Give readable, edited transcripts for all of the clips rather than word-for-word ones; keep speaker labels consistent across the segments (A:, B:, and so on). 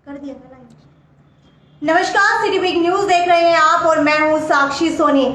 A: कर दिया था। नमस्कार, सिटी बिग न्यूज देख रहे हैं आप और मैं हूं साक्षी सोनी।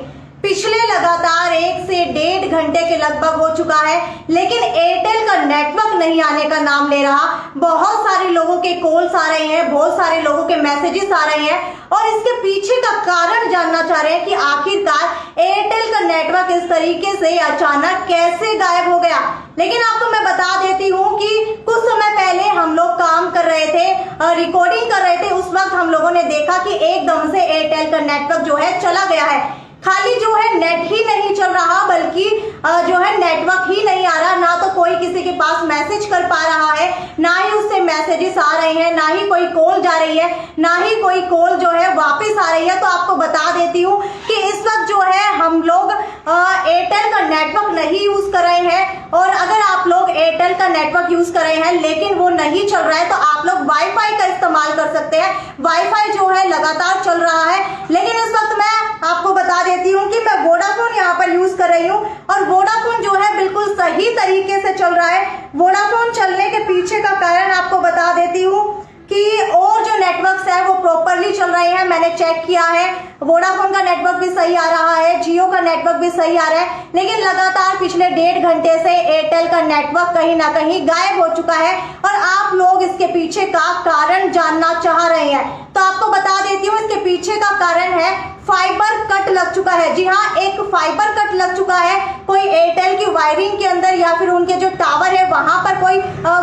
A: पिछले लगातार 1 से 1.5 घंटे के लगभग हो चुका है, लेकिन एयरटेल का नेटवर्क नहीं आने का नाम ले रहा। बहुत सारे लोगों के कॉल्स आ रहे हैं, बहुत सारे लोगों के मैसेजेस आ रहे हैं और इसके पीछे का कारण जानना चाह रहे हैं कि आखिरकार एयरटेल का नेटवर्क इस तरीके से अचानक कैसे गायब हो गया। लेकिन आपको मैं बता देती हूँ कि कुछ समय पहले हम लोग काम कर रहे थे, रिकॉर्डिंग कर रहे थे। उस वक्त हम लोगों ने देखा कि एकदम से एयरटेल का नेटवर्क जो है चला गया है। खाली जो है नेट ही नहीं चल रहा, बल्कि जो है नेटवर्क ही नहीं आ रहा। ना तो कोई किसी के पास मैसेज कर पा रहा है, ना ही उससे मैसेजेस आ रहे हैं, ना ही कोई कॉल जा रही है, ना ही कोई कॉल जो है वापस आ रही है। तो आपको बता देती हूँ कि इस वक्त जो है हम लोग एयरटेल का नेटवर्क नहीं यूज कर रहे हैं। और अगर आप लोग एयरटेल का नेटवर्क यूज कर रहे हैं लेकिन वो नहीं चल रहा है, तो आप लोग वाईफाई का इस्तेमाल कर सकते हैं। वाईफाई जो है लगातार चल रहा है। लेकिन इस वक्त मैं आपको बता देती हूँ कि मैं वोडाफोन यहाँ पर यूज कर रही हूँ और वोडाफोन जो है बिल्कुल सही तरीके से चल रहा है। वोडाफोन चलने के पीछे का कारण आपको बता देती हूँ कि और जो नेटवर्क्स है वो प्रॉपरली चल रहे हैं। मैंने चेक किया है, वोडाफोन का नेटवर्क भी सही आ रहा है, जियो का नेटवर्क भी सही आ रहा है। लेकिन लगातार पिछले 1.5 घंटे से एयरटेल का नेटवर्क कहीं ना कहीं गायब हो चुका है और आप लोग इसके पीछे का कारण जानना चाह रहे हैं। तो आपको बता देती हूँ इसके पीछे का कारण है फाइबर कट लग चुका है। जी हाँ, एक फाइबर कट लग चुका है। कोई एयरटेल की वायरिंग के अंदर या फिर उनके जो टावर है वहां पर कोई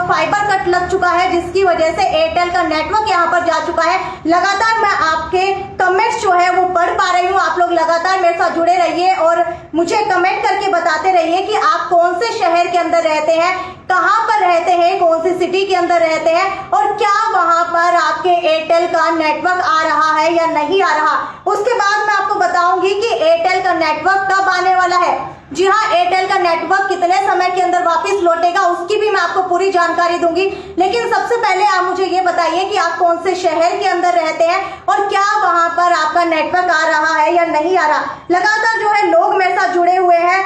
A: फाइबर कट लग चुका है, जिसकी वजह से एयरटेल का नेटवर्क यहाँ पर जा चुका है। लगातार मैं आपके कमेंट्स जो है वो पढ़ पा रही हूँ। आप लोग लगातार मेरे साथ जुड़े रहिए और मुझे कमेंट करके बताते रहिए कि आप कौन से शहर के अंदर रहते हैं, कहाँ पर रहते हैं, कौन सी सिटी के अंदर रहते हैं और क्या वहां पर आपके एयरटेल का नेटवर्क आ रहा है या नहीं आ रहा। उसके बाद मैं आपको बताऊंगी कि एयरटेल का नेटवर्क कब आने वाला है। जी हाँ, एयरटेल का नेटवर्क कितने समय के अंदर वापस लौटेगा उसकी भी मैं आपको पूरी जानकारी दूंगी। लेकिन सबसे पहले आप मुझे ये बताइए कि आप कौन से शहर के अंदर रहते हैं और क्या वहां पर आपका नेटवर्क आ रहा है या नहीं आ रहा। लगातार जो है लोग मेरे साथ जुड़े हुए हैं,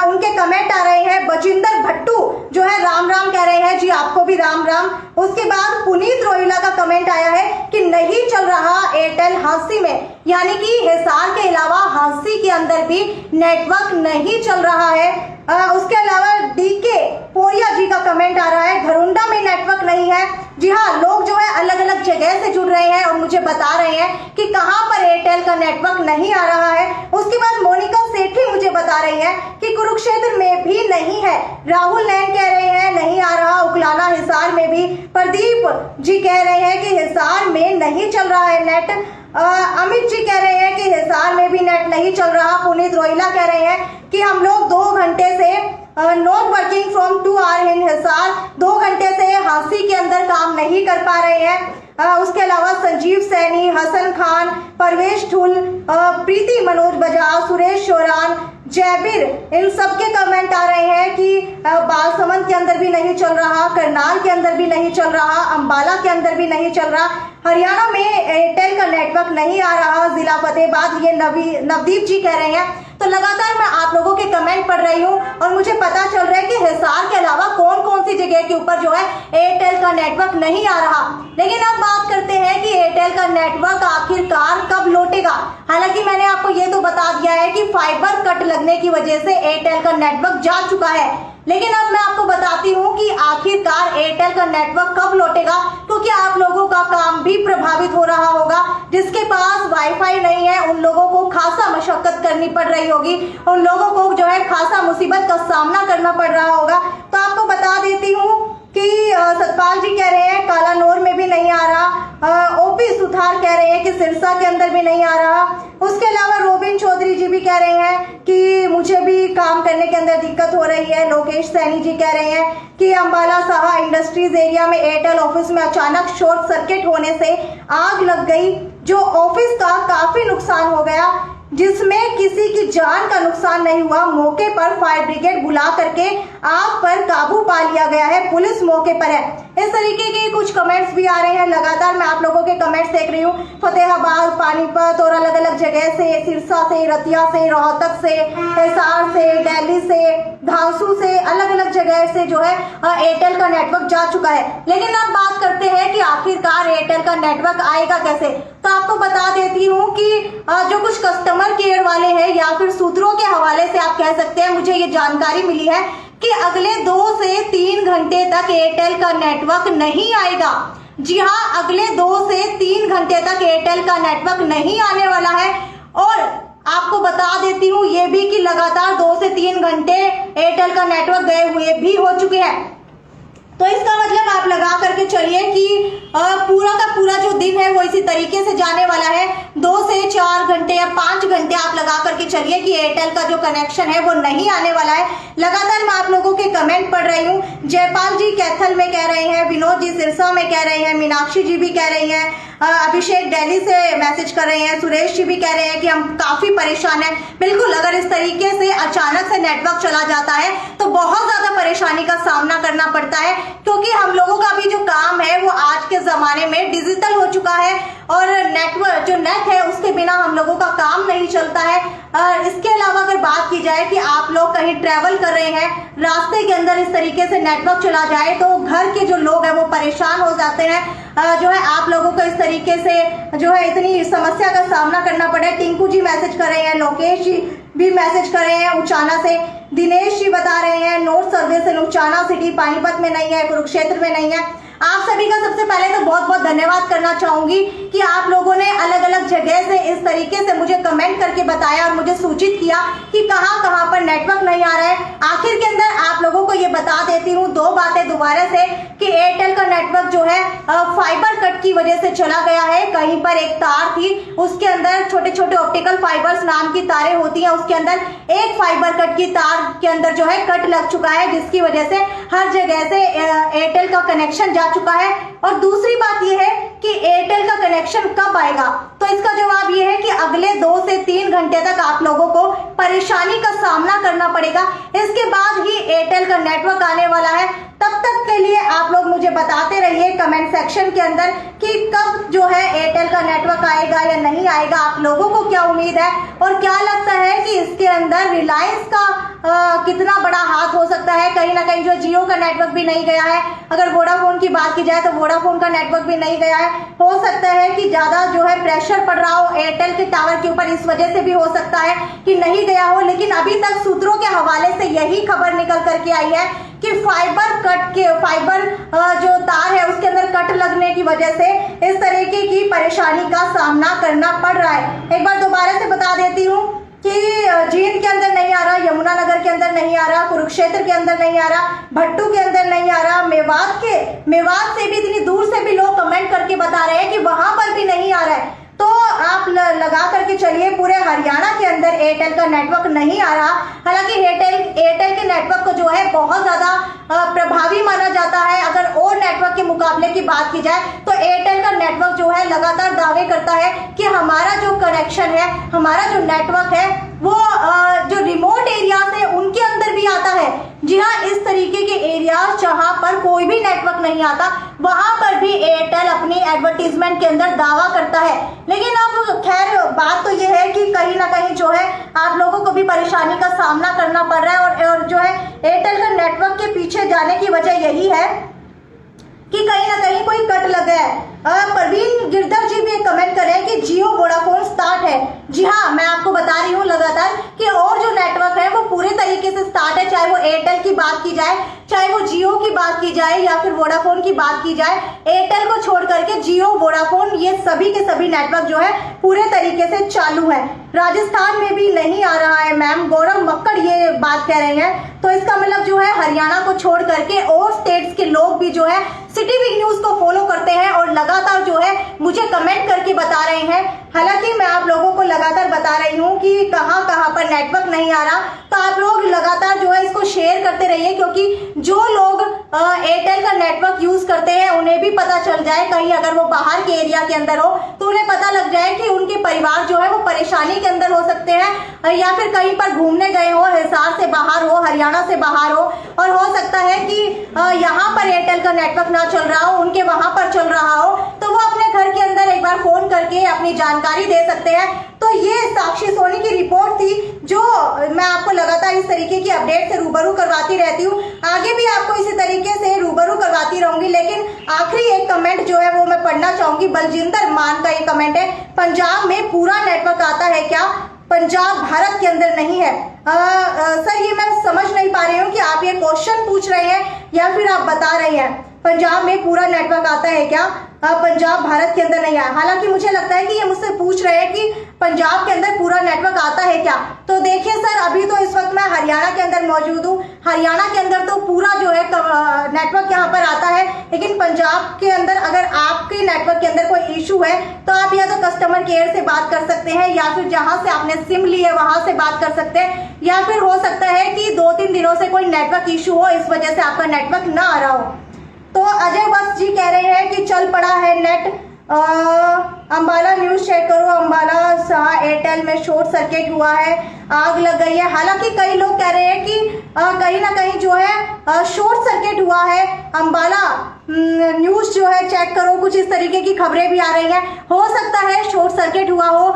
A: उनके कमेंट आ रहे हैं। बजिंदर भट्टू जो है राम राम कह रहे हैं। जी आपको भी राम राम। उसके बाद पुनीत रोहिला का कमेंट आया है कि नहीं चल रहा एयरटेल हांसी में, यानी कि हिसार के अलावा हांसी के अंदर भी नेटवर्क नहीं चल रहा है। उसके अलावा डीके पोरिया जी का कमेंट आ रहा है घरुंडा में नेटवर्क नहीं है। जी हाँ, लोग जो है अलग अलग जगह से जुड़ रहे हैं और मुझे बता रहे हैं कि कहां पर एयरटेल का नेटवर्क नहीं आ रहा है। उसके बाद मोनिका सेठी मुझे बता रही है कि कुरुक्षेत्र में भी नहीं है। राहुल नैन कह रहे हैं नहीं आ रहा। उकलाना हिसार में भी। प्रदीप जी कह रहे हैं कि हिसार में नहीं चल रहा है नेट। अमित जी कह रहे हैं कि हिसार में भी नेट नहीं चल रहा। पुनीत रोहिला कह रहे हैं कि हम लोग 2 घंटे से नॉट वर्किंग फ्रॉम 2 आवर इन हिसार, 2 घंटे से हांसी के अंदर काम नहीं कर पा रहे हैं। उसके अलावा संजीव सैनी, हसन खान, परवेश ठुल, प्रीति मनोज बजाज, सुरेश शोरान, जैबिर, इन सबके कमेंट आ रहे हैं कि बालसमंद के अंदर भी नहीं चल रहा, करनाल के अंदर भी नहीं चल रहा, अंबाला के अंदर भी नहीं चल रहा, हरियाणा में एयरटेल का नेटवर्क नहीं आ रहा, जिला फतेहाबाद, ये नवदीप जी कह रहे हैं। तो लगातार मैं आप लोगों के कमेंट पढ़ रही हूँ और मुझे पता चल रहा है कि हिसार के अलावा कौन कौन सी जगह के ऊपर जो है एयरटेल का नेटवर्क नहीं आ रहा। लेकिन अब बात करते हैं कि एयरटेल का नेटवर्क आखिरकार कब लौटेगा। हालांकि मैंने आपको ये तो बता दिया है कि फाइबर कट लगने की वजह से एयरटेल का नेटवर्क जा चुका है। लेकिन अब मैं आपको बताती हूँ कि आखिरकार एयरटेल का नेटवर्क कब लौटेगा, क्योंकि आप लोगों का काम भी प्रभावित हो रहा होगा। जिसके पास वाईफाई नहीं है उन लोगों को खासा मशक्कत करनी पड़ रही होगी, उन लोगों को जो है खासा मुसीबत का सामना करना पड़ रहा होगा। तो आपको बता देती हूँ कि सतपाल जी कह रहे हैं कालानौर में भी नहीं आ रहा। ओपी सुथार कह रहे हैं कि सिरसा के अंदर भी नहीं आ रहा। उसके अलावा रोबिन चौधरी जी भी कह रहे हैं कि मुझे भी काम करने के अंदर दिक्कत हो रही है। लोकेश सैनी जी कह रहे हैं कि अंबाला साहा इंडस्ट्रीज एरिया में एयरटेल ऑफिस में अचानक शॉर्ट सर्किट होने से आग लग गई, जो ऑफिस का काफी नुकसान हो गया, जिसमें किसी की जान का नुकसान नहीं हुआ। मौके पर फायर ब्रिगेड बुला करके आग पर काबू पा लिया गया है, पुलिस मौके पर है। इस तरीके के कुछ कमेंट्स भी आ रहे हैं। लगातार मैं आप लोगों के कमेंट्स देख रही हूँ। फतेहाबाद, पानीपत और अलग अलग जगह से, सिरसा से, रतिया से, रोहतक से, हिसार से, दिल्ली से, धांसू से, अलग अलग जगह से जो है एयरटेल का नेटवर्क जा चुका है। लेकिन अब बात करते हैं कि आखिरकार एयरटेल का का नेटवर्क आएगा कैसे। तो आपको बता देती हूँ कि जो कुछ कस्टमर केयर वाले हैं या फिर सूत्रों के हवाले से आप कह सकते हैं, मुझे ये जानकारी मिली है कि अगले 2 से 3 घंटे तक एयरटेल का नेटवर्क नहीं आएगा। जी हाँ, अगले 2 से 3 घंटे तक एयरटेल का नेटवर्क नहीं आने वाला है। और आपको बता देती हूँ ये भी कि लगातार 2 से 3 घंटे एयरटेल का नेटवर्क गए हुए भी हो चुके हैं। तो इसका मतलब आप लगा करके चलिए कि पूरा का पूरा जो दिन है वो इसी तरीके से जाने वाला है। 2 से 4 घंटे या 5 घंटे आप लगा करके चलिए कि एयरटेल का जो कनेक्शन है वो नहीं आने वाला है। लगातार मैं आप लोगों के कमेंट पढ़ रही हूँ। जयपाल जी कैथल में कह रहे हैं, विनोद जी सिरसा में कह रहे हैं, मीनाक्षी जी भी कह रही हैं, अभिषेक दिल्ली से मैसेज कर रहे हैं, सुरेश जी भी कह रहे हैं कि हम काफी परेशान हैं। बिल्कुल, अगर इस तरीके से अचानक से नेटवर्क चला जाता है तो बहुत ज्यादा परेशानी का सामना करना पड़ता है, क्योंकि हम लोगों का भी जो काम है वो आज के जमाने में डिजिटल हो चुका है और नेटवर्क जो नेट है उसके बिना हम लोगों का काम नहीं चलता है। इसके अलावा अगर बात की जाए कि आप लोग कहीं ट्रैवल कर रहे हैं, रास्ते के अंदर इस तरीके से नेटवर्क चला जाए तो घर के जो लोग हैं वो परेशान हो जाते हैं। जो है आप लोगों को इस तरीके से जो है इतनी समस्या का सामना करना पड़े। टिंकू जी मैसेज कर रहे हैं, लोकेश जी भी मैसेज कर रहे हैं उचाना से, दिनेश जी बता रहे हैं note service in Uchana city Panipat में नहीं है, कुरुक्षेत्र में नहीं है। आप सभी का सबसे पहले तो बहुत बहुत धन्यवाद करना चाहूंगी कि आप लोगों ने अलग अलग जगह से इस तरीके से मुझे कमेंट करके बताया और मुझे सूचित किया कि कहां कहां पर नेटवर्क नहीं आ रहा है। आखिर के अंदर आप लोगों को ये बता देती हूँ 2 बातें दोबारा से कि एयरटेल का नेटवर्क जो है फाइबर कट की वजह से चला गया है। कहीं पर एक तार थी, उसके अंदर छोटे छोटे ऑप्टिकल फाइबर्स नाम की तारें होती हैं, उसके अंदर एक फाइबर कट की तार के अंदर जो है कट लग चुका है, जिसकी वजह से हर जगह से एयरटेल का कनेक्शन जा चुका है। और दूसरी बात यह है कि एयरटेल का कनेक्शन कब आएगा, तो इसका जवाब यह है कि अगले 2 से 3 घंटे तक आप लोगों को परेशानी का सामना करना पड़ेगा। इसके बाद ही एयरटेल का नेटवर्क आने वाला है। तब तक के लिए आप लोग मुझे बताते रहिए कमेंट सेक्शन के अंदर कि कब जो है एयरटेल का नेटवर्क आएगा या नहीं आएगा। आप लोगों को क्या उम्मीद है और क्या लगता है कि इसके अंदर रिलायंस का कितना बड़ा हाथ हो सकता है। कहीं ना कहीं जो जियो का नेटवर्क भी नहीं गया है, अगर वोडाफोन की बात की जाए तो वोडाफोन का नेटवर्क भी नहीं गया है। हो सकता है कि ज्यादा जो है प्रेशर पड़ रहा हो एयरटेल के टावर के ऊपर, इस वजह से भी हो सकता है कि नहीं गया हो। लेकिन अभी तक सूत्रों के हवाले से यही खबर निकल करके आई है कि फाइबर जो तार है उसके अंदर कट लगने की वजह से इस तरीके की परेशानी का सामना करना पड़ रहा है। एक बार दोबारा से बता देती हूँ कि जींद के अंदर नहीं आ रहा, यमुनानगर के अंदर नहीं आ रहा, कुरुक्षेत्र के अंदर नहीं आ रहा, भट्टू के अंदर नहीं आ रहा, मेवात से भी इतनी दूर से भी लोग कमेंट करके बता रहे हैं कि वहां पर भी नहीं आ रहा है। तो आप लगा करके चलिए पूरे हरियाणा के अंदर एयरटेल का नेटवर्क नहीं आ रहा। हालांकि एयरटेल के नेटवर्क को जो है बहुत ज्यादा प्रभावी माना जाता है। अगर और नेटवर्क के मुकाबले की बात की जाए तो एयरटेल का नेटवर्क जो है लगातार दावे करता है कि हमारा जो कनेक्शन है, हमारा जो नेटवर्क है वो जो रिमोट एरिया है उनके अंदर भी आता है। जी हाँ, इस तरीके के एरिया जहां पर कोई भी नेटवर्क नहीं आता वहां पर भी एयरटेल अपनी एडवर्टीजमेंट के अंदर दावा करता है। लेकिन अब खैर बात तो यह है कि कहीं ना कहीं जो है आप लोगों को भी परेशानी का सामना करना पड़ रहा है और जो है एयरटेल का नेटवर्क के पीछे जाने की वजह यही है कि कहीं ना कहीं कोई कट लग गया है। प्रवीण गिरधर जी भी एक कमेंट कर रहे हैं कि जियो वोडाफोन स्टार्ट है। जी हाँ, मैं आपको बता रही हूँ लगातार कि और जो नेटवर्क है वो पूरे तरीके से स्टार्ट है, चाहे वो एयरटेल की बात की जाए, चाहे वो जियो की बात की जाए या फिर वोडाफोन की बात की जाए। एयरटेल को छोड़ करके जियो, वोडाफोन ये सभी के सभी नेटवर्क जो है पूरे तरीके से चालू है। राजस्थान में भी नहीं आ रहा है मैम, गौरव मक्कड़ ये बात कह रहे हैं। तो इसका मतलब जो है हरियाणा को छोड़ करके और स्टेट्स के लोग भी जो है सिटी बिग न्यूज को फॉलो करते हैं और लगातार जो है मुझे कमेंट करके बता रहे हैं। हालांकि मैं आप लोगों को लगातार बता रही हूँ कि कहां कहां पर नेटवर्क नहीं आ रहा, तो आप लोग लगातार जो है इसको शेयर करते रहिए, क्योंकि जो लोग एयरटेल का नेटवर्क यूज करते हैं उन्हें भी पता चल जाए, कहीं अगर वो बाहर के एरिया के अंदर हो तो उन्हें पता लग जाए कि उनके परिवार जो है वो परेशानी के अंदर हो सकते हैं, या फिर कहीं पर घूमने गए हो, हिसार से बाहर हो, हरियाणा से बाहर हो, और हो सकता है कि यहाँ पर एयरटेल का नेटवर्क ना चल रहा हो, उनके वहां पर चल रहा हो, तो वो अपने घर के अंदर एक बार फोन करके अपनी अपनी जानकारी दे सकते हैं। तो ये साक्षी सोनी की रिपोर्ट थी जो मैं आपको लगातार इस तरीके की अपडेट से रूबरू करवाती रहती हूँ, आगे भी आपको इसी तरीके से रूबरू करवाती रहूंगी। लेकिन आखिरी एक कमेंट जो है वो मैं पढ़ना चाहूंगी। बलजिंदर मान का ये कमेंट है, पंजाब में पूरा नेटवर्क आता है क्या? पंजाब भारत के अंदर नहीं है। सर ये मैं समझ नहीं पा रही हूँ कि आप ये क्वेश्चन पूछ रहे हैं या फिर आप बता रहे हैं पंजाब में पूरा नेटवर्क आता है क्या? पंजाब भारत के अंदर नहीं है। हालांकि मुझे लगता है कि ये मुझसे पूछ रहे हैं कि पंजाब के अंदर पूरा नेटवर्क आता है क्या। तो देखिए सर, अभी तो इस वक्त मैं हरियाणा के अंदर मौजूद हूँ। हरियाणा के अंदर तो पूरा जो है नेटवर्क यहाँ पर आता है, लेकिन पंजाब के अंदर अगर आपके नेटवर्क के अंदर कोई इशू है तो आप या तो कस्टमर केयर से बात कर सकते हैं, या फिर जहां से आपने सिम ली है वहां से बात कर सकते हैं, या फिर हो सकता है कि 2-3 दिनों से कोई नेटवर्क इशू हो, इस वजह से आपका नेटवर्क ना आ रहा हो। तो अजय बस जी कह रहे हैं कि चल पड़ा है नेट। अंबाला न्यूज चेक करो, अंबाला शाह एयरटेल में शॉर्ट सर्किट हुआ है, आग लग गई है। हालांकि कई लोग कह रहे हैं कि कहीं ना कहीं जो है शॉर्ट सर्किट हुआ है। अंबाला न्यूज जो है चेक करो, कुछ इस तरीके की खबरें भी आ रही हैं। हो सकता है शॉर्ट सर्किट हुआ हो।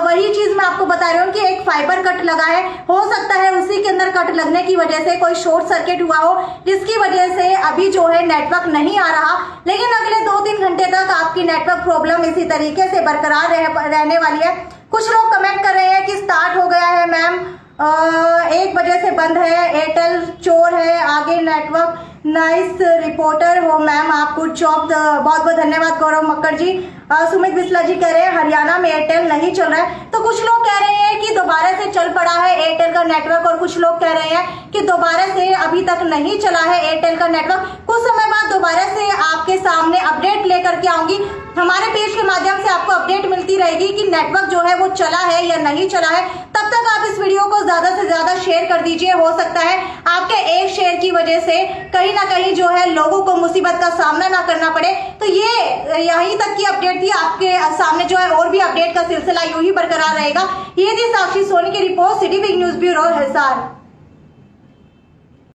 A: वही चीज मैं आपको बता रही हूँ कि एक फाइबर कट लगा है, हो सकता है उसी के अंदर कट लगने की वजह से कोई शॉर्ट सर्किट हुआ हो, जिसकी वजह से अभी जो है नेटवर्क नहीं आ रहा। लेकिन अगले 2-3 घंटे तक आपकी नेटवर्क प्रॉब्लम इसी तरीके से बरकरार रहने वाली है। कुछ लोग कमेंट कर रहे हैं कि स्टार्ट हो गया है मैम, 1 बजे से बंद है, एयरटेल चोर है, आगे नेटवर्क। नाइस रिपोर्टर हो मैम, आप गुड जॉब, बहुत बहुत धन्यवाद गौरव मक्कर जी। सुमित बिस्ला जी कह रहे हैं हरियाणा में एयरटेल नहीं चल रहा है। तो कुछ लोग कह रहे हैं कि दोबारा से चल पड़ा है एयरटेल का नेटवर्क, और कुछ लोग कह रहे हैं कि दोबारा से अभी तक नहीं चला है एयरटेल का नेटवर्क। कुछ समय बाद दोबारा से आपके सामने अपडेट लेकर के आऊंगी। हमारे पेज के माध्यम से आपको अपडेट मिलती रहेगी कि नेटवर्क जो है वो चला है या नहीं चला है। तब तक आप इस वीडियो को ज्यादा से ज्यादा शेयर कर दीजिए। हो सकता है आपके एक शेयर की वजह से कहीं ना कहीं जो है लोगों को मुसीबत का सामना ना करना पड़े। तो ये यहीं तक की अपडेट थी, आपके सामने जो है और भी अपडेट का सिलसिला यूं ही बरकरार रहेगा। ये थी साक्षी सोनी की report, city big news bureau Hisar.